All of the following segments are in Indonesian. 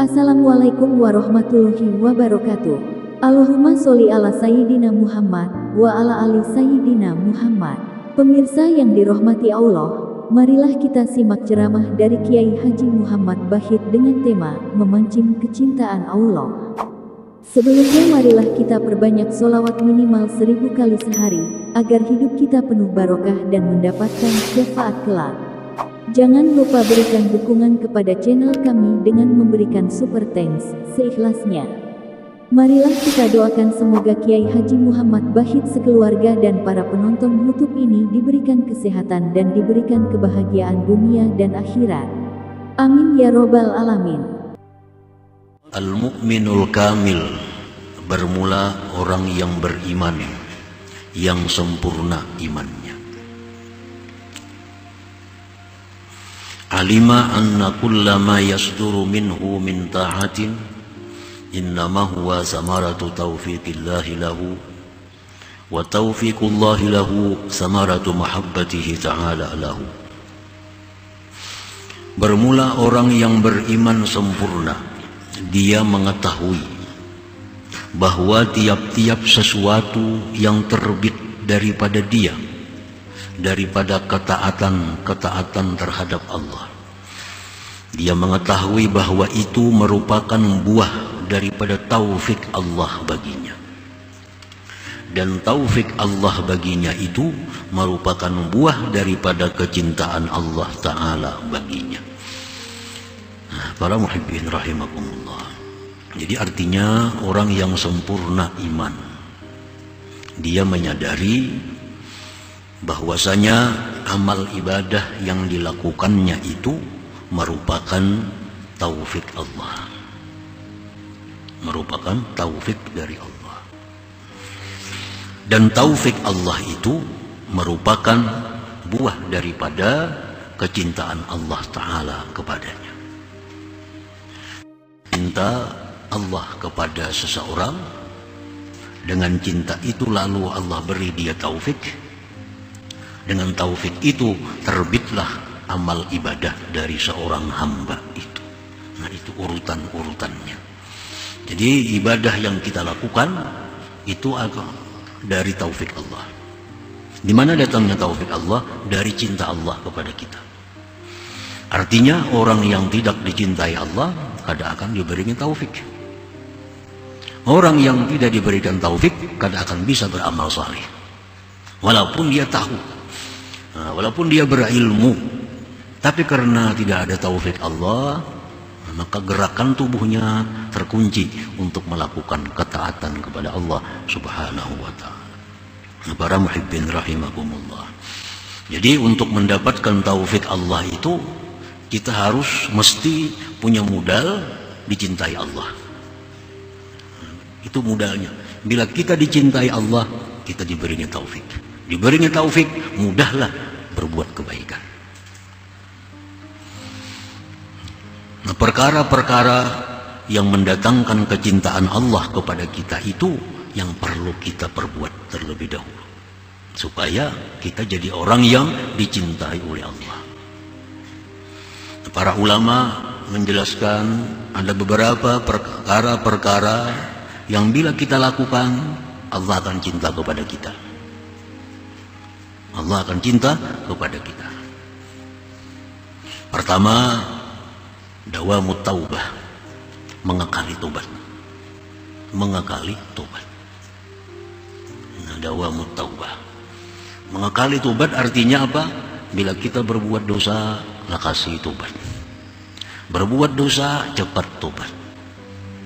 Assalamualaikum warahmatullahi wabarakatuh. Allahumma sholli ala Sayyidina Muhammad wa ala ali Sayyidina Muhammad. Pemirsa yang dirahmati Allah, marilah kita simak ceramah dari Kiai Haji Muhammad Bachit dengan tema memancing kecintaan Allah. Sebelumnya marilah kita perbanyak sholawat minimal 1000 kali sehari, agar hidup kita penuh barokah dan mendapatkan syafaat kelak. Jangan lupa berikan dukungan kepada channel kami dengan memberikan super thanks seikhlasnya. Marilah kita doakan semoga Kiai Haji Muhammad Bachit sekeluarga dan para penonton YouTube ini diberikan kesehatan dan diberikan kebahagiaan dunia dan akhirat. Amin ya robbal alamin. Al-mu'minul kamil, bermula orang yang beriman, yang sempurna imannya. Alima anna kullama yasduru minhu min ta'atin innama huwa samaratu taufiqillahi lahu wa taufiqullahi lahu samaratu mahabbatihi ta'ala lahu. Bermula orang yang beriman sempurna, dia mengetahui bahwa tiap-tiap sesuatu yang terbit daripada dia, daripada ketaatan terhadap Allah, dia mengetahui bahwa itu merupakan buah daripada taufik Allah baginya, dan taufik Allah baginya itu merupakan buah daripada kecintaan Allah Ta'ala baginya. Para muhibbin rahimakumullah, jadi artinya orang yang sempurna iman, dia menyadari bahwasanya amal ibadah yang dilakukannya itu merupakan taufik Allah, merupakan taufik dari Allah, dan taufik Allah itu merupakan buah daripada kecintaan Allah Ta'ala kepadanya. Cinta Allah kepada seseorang, dengan cinta itu lalu Allah beri dia taufik. Dengan taufik itu terbitlah amal ibadah dari seorang hamba itu. Nah, itu urutan-urutannya. Jadi ibadah yang kita lakukan itu dari taufik Allah. Di mana datangnya taufik Allah? Dari cinta Allah kepada kita. Artinya orang yang tidak dicintai Allah kada akan diberikan taufik. Orang yang tidak diberikan taufik kada akan bisa beramal saleh. Walaupun dia tahu, walaupun dia berilmu, tapi karena tidak ada taufik Allah, maka gerakan tubuhnya terkunci untuk melakukan ketaatan kepada Allah Subhanahu wa ta'ala. Para muhibbin rahimakumullah, jadi untuk mendapatkan taufik Allah itu kita harus mesti punya modal dicintai Allah. Itu modalnya. Bila kita dicintai Allah, kita diberinya taufik. Diberinya taufik, mudahlah berbuat kebaikan. Nah, perkara-perkara yang mendatangkan kecintaan Allah kepada kita itu yang perlu kita perbuat terlebih dahulu, supaya kita jadi orang yang dicintai oleh Allah. Para ulama menjelaskan ada beberapa perkara-perkara yang bila kita lakukan, Allah akan cinta kepada kita. Allah akan cinta kepada kita. Pertama, dawamut taubah, mengakali tobat. Mengakali tobat. Nah, dawamut taubah, mengakali tobat artinya apa? Bila kita berbuat dosa, kasih tobat. Berbuat dosa, cepat tobat.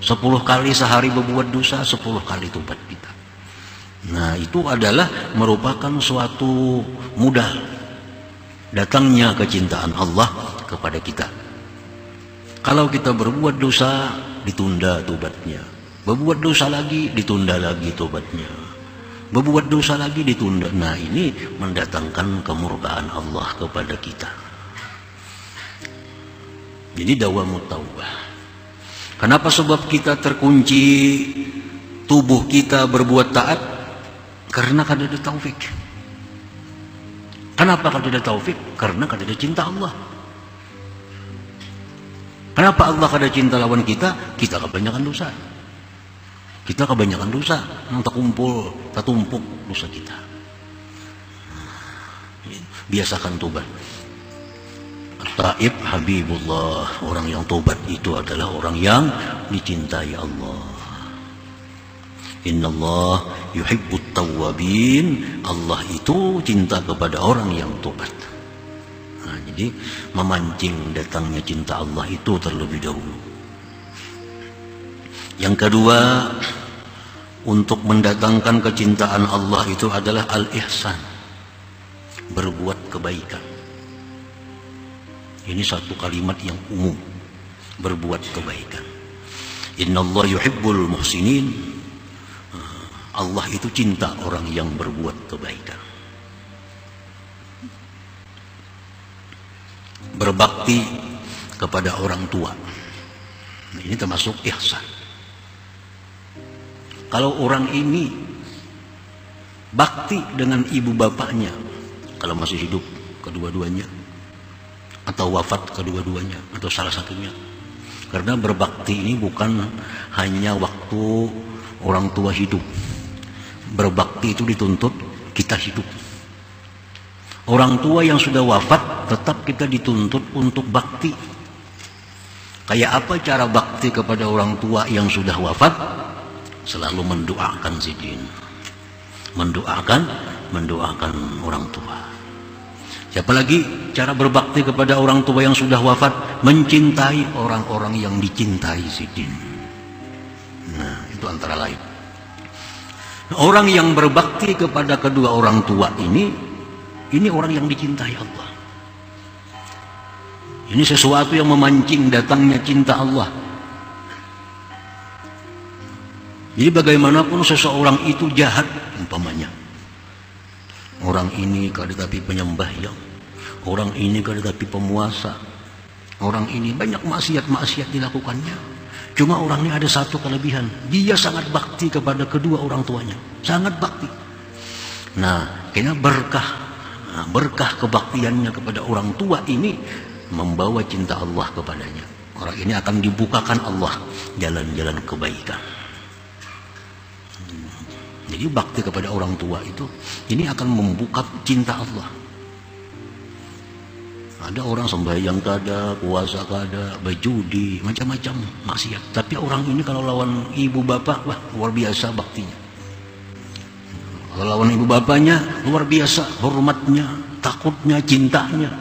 10 kali sehari berbuat dosa, 10 kali tobat kita. Nah, itu adalah merupakan suatu modal datangnya kecintaan Allah kepada kita. Kalau kita berbuat dosa, ditunda tobatnya. Berbuat dosa lagi, ditunda lagi tobatnya. Berbuat dosa lagi, ditunda. Nah, ini mendatangkan kemurkaan Allah kepada kita. Jadi dawamut taubah. Kenapa? Sebab kita terkunci, tubuh kita berbuat taat karena kada ada taufik. Kenapa kada ada taufik? Karena kada ada cinta Allah. Kenapa Allah kada cinta lawan kita? Kita kebanyakan dosa. Kita kebanyakan dosa, tertumpuk dosa kita. Biasakan tobat. At-taib habibullah, orang yang tobat itu adalah orang yang dicintai Allah. Innallah yuhibbut tawwabin, Allah itu cinta kepada orang yang tobat. Nah, jadi memancing datangnya cinta Allah itu terlebih dahulu. Yang kedua, untuk mendatangkan kecintaan Allah itu adalah al-ihsan, berbuat kebaikan. Ini satu kalimat yang umum, berbuat kebaikan. Innallah yuhibbul muhsinin, Allah itu cinta orang yang berbuat kebaikan. Berbakti kepada orang tua, ini termasuk ihsan. Kalau orang ini bakti dengan ibu bapaknya, kalau masih hidup kedua-duanya, atau wafat kedua-duanya, atau salah satunya. Karena berbakti ini bukan hanya waktu orang tua hidup. Berbakti itu dituntut kita hidup. Orang tua yang sudah wafat tetap kita dituntut untuk bakti. Kayak apa cara bakti kepada orang tua yang sudah wafat? Selalu mendoakan sidin, mendoakan orang tua. Siapa lagi cara berbakti kepada orang tua yang sudah wafat? Mencintai orang-orang yang dicintai sidin. Nah, itu antara lain. Orang yang berbakti kepada kedua orang tua ini orang yang dicintai Allah. Ini sesuatu yang memancing datangnya cinta Allah. Jadi bagaimanapun seseorang itu jahat umpamanya, orang ini kada tapi penyembahyang, orang ini kada tapi pemuasa, orang ini banyak maksiat dilakukannya. Cuma orang ini ada satu kelebihan, dia sangat bakti kepada kedua orang tuanya, sangat bakti. Nah, karena berkah kebaktiannya kepada orang tua ini membawa cinta Allah kepadanya. Orang ini akan dibukakan Allah jalan-jalan kebaikan. Jadi bakti kepada orang tua itu ini akan membuka cinta Allah. Ada orang sembahyang kada, puasa kada, berjudi, macam-macam maksiat. Tapi orang ini kalau lawan ibu bapak, wah luar biasa baktinya. Kalau lawan ibu bapaknya, luar biasa hormatnya, takutnya, cintanya.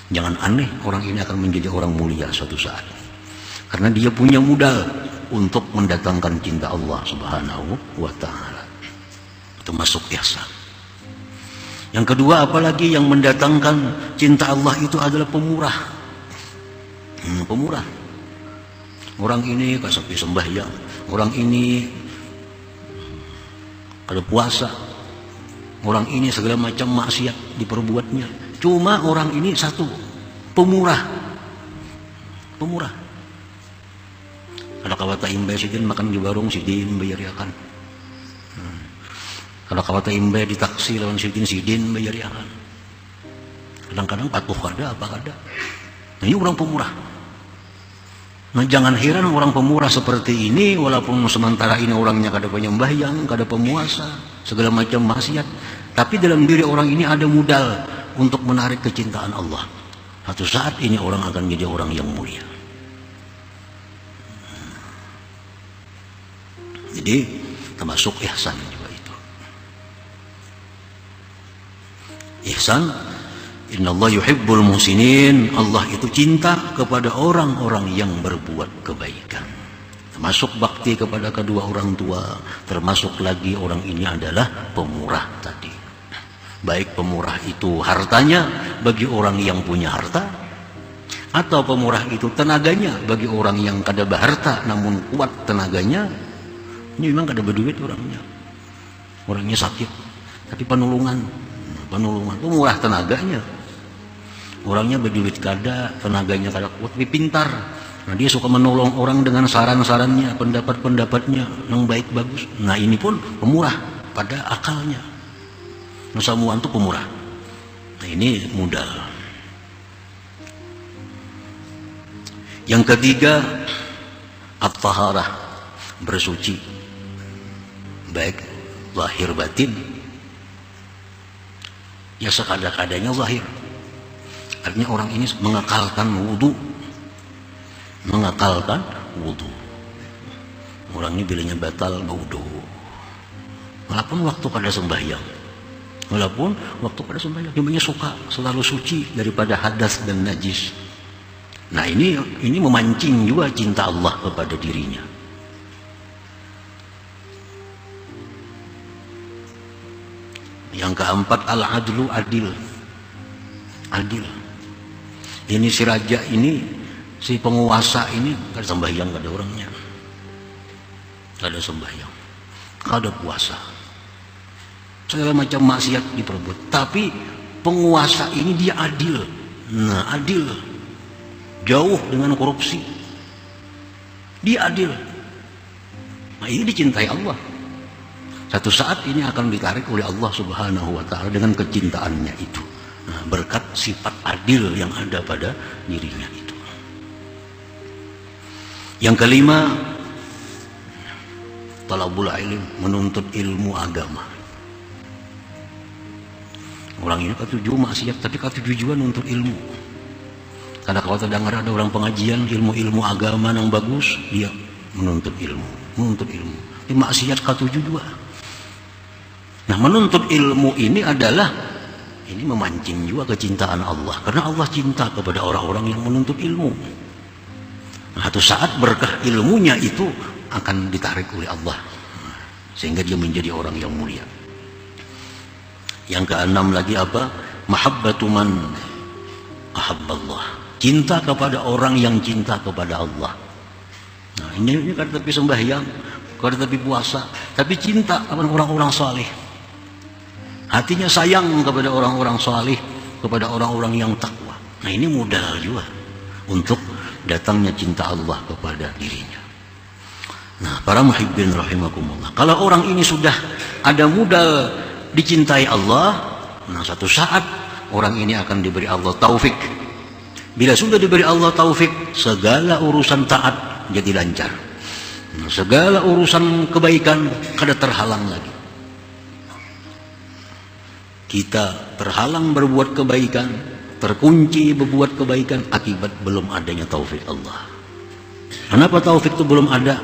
Jangan aneh, orang ini akan menjadi orang mulia suatu saat. Karena dia punya modal untuk mendatangkan cinta Allah Subhanahu wa ta'ala. Itu masuk ihsan. Yang kedua, apalagi yang mendatangkan cinta Allah itu adalah pemurah. Pemurah. Orang ini kasapi sembahyang, orang ini kada puasa, orang ini segala macam maksiat diperbuatnya. Cuma orang ini satu, pemurah. Pemurah. Ada kawata imbe sidin makan di warung sidin bayariakan. Kalau kawata imbe ditaksi lawan sidin bayariakan. Kadang-kadang patuh kada apa kada. Nah, ini orang pemurah. Nah, jangan heran orang pemurah seperti ini, walaupun sementara ini orangnya kada penyembahyang, kada pemuasa, segala macam maksiat, tapi dalam diri orang ini ada modal untuk menarik kecintaan Allah. Satu saat ini orang akan menjadi orang yang mulia. Jadi termasuk ihsan juga itu. Ihsan, innallah yuhibbul muhsinin, Allah itu cinta kepada orang-orang yang berbuat kebaikan. Termasuk bakti kepada kedua orang tua, termasuk lagi orang ini adalah pemurah tadi. Baik pemurah itu hartanya bagi orang yang punya harta, atau pemurah itu tenaganya bagi orang yang kada berharta namun kuat tenaganya. Ini memang kada berduit orangnya sakit, tapi penolongan pemurah tenaganya. Orangnya berduit kada, tenaganya kada kuat, tapi pintar. Nah, dia suka menolong orang dengan saran-sarannya, pendapat-pendapatnya yang baik bagus. Nah, ini pun pemurah pada akalnya. Nah, semua itu pemurah. Nah, ini modal. Yang ketiga, at-taharah, bersuci, baik zahir batin. Ya sekadar-kadarnya zahir. Artinya orang ini mengakalkan wudu. Mengakalkan wudu. Orang ini bilangnya batal wudu. Walaupun waktu pada sembahyang. Walaupun waktu pada sembahyang. Dia suka selalu suci daripada hadas dan najis. Nah ini memancing juga cinta Allah kepada dirinya. Yang keempat, al-adlu, adil. Adil. Ini si raja ini, si penguasa ini, kada sembahyang, kada orangnya. Kada sembahyang, kada puasa. Segala macam maksiat diperbuat. Tapi penguasa ini dia adil. Nah adil. Jauh dengan korupsi. Dia adil. Nah ini dicintai Allah. Satu saat ini akan ditarik oleh Allah Subhanahu wa ta'ala dengan kecintaannya itu. Nah, berkat sifat adil yang ada pada dirinya itu. Yang kelima, talabul ilm, menuntut ilmu agama. Orang ini katuju maksiat, tapi katujuan untuk ilmu. Karena kalau terdengar ada orang pengajian ilmu-ilmu agama yang bagus, dia menuntut ilmu, menuntut ilmu. Ini maksiat katuju juga. Nah, menuntut ilmu ini adalah ini memancing juga kecintaan Allah, karena Allah cinta kepada orang-orang yang menuntut ilmu. Nah, satu saat berkah ilmunya itu akan ditarik oleh Allah, sehingga dia menjadi orang yang mulia. Yang keenam lagi apa? Mahabbatu man ahabballah, cinta kepada orang yang cinta kepada Allah. Nah, ini kan tapi sembahyang, kan tapi puasa, tapi cinta kepada orang-orang saleh. Hatinya sayang kepada orang-orang saleh, kepada orang-orang yang takwa. Nah, ini modal juga untuk datangnya cinta Allah kepada dirinya. Nah, para muhibbin rahimakumullah, kalau orang ini sudah ada modal dicintai Allah, nah satu saat orang ini akan diberi Allah taufik. Bila sudah diberi Allah taufik, segala urusan taat jadi lancar. Nah, segala urusan kebaikan kada terhalang lagi. Kita terhalang berbuat kebaikan, terkunci berbuat kebaikan akibat belum adanya taufik Allah. Kenapa taufik itu belum ada?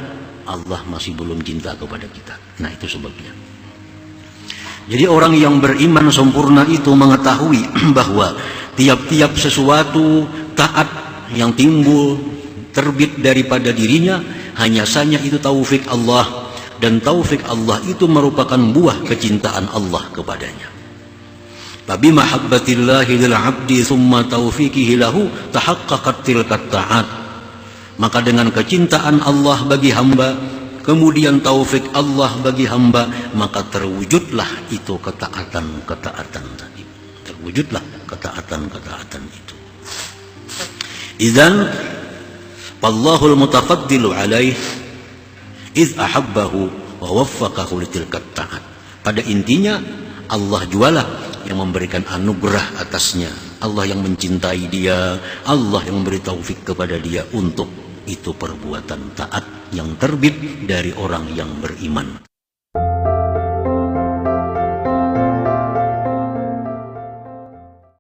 Allah masih belum cinta kepada kita. Nah, itu sebabnya. Jadi orang yang beriman sempurna itu mengetahui bahwa tiap-tiap sesuatu taat yang timbul terbit daripada dirinya hanya saja itu taufik Allah, dan taufik Allah itu merupakan buah kecintaan Allah kepadanya. Tabi mahabbatillahi lil 'abdi thumma taufiqihi lahu tahaqqaqat tilka ta'at. Maka dengan kecintaan Allah bagi hamba, kemudian taufik Allah bagi hamba, maka terwujudlah itu ketaatan-ketaatan tadi. Terwujudlah ketaatan-ketaatan itu. Idzan Wallahul mutafaddilu alaih iz ahabbahu wa waffaqahu litilkat ta'at. Pada intinya Allah jualah yang memberikan anugerah atasnya, Allah yang mencintai dia, Allah yang memberi taufik kepada dia untuk itu perbuatan taat yang terbit dari orang yang beriman.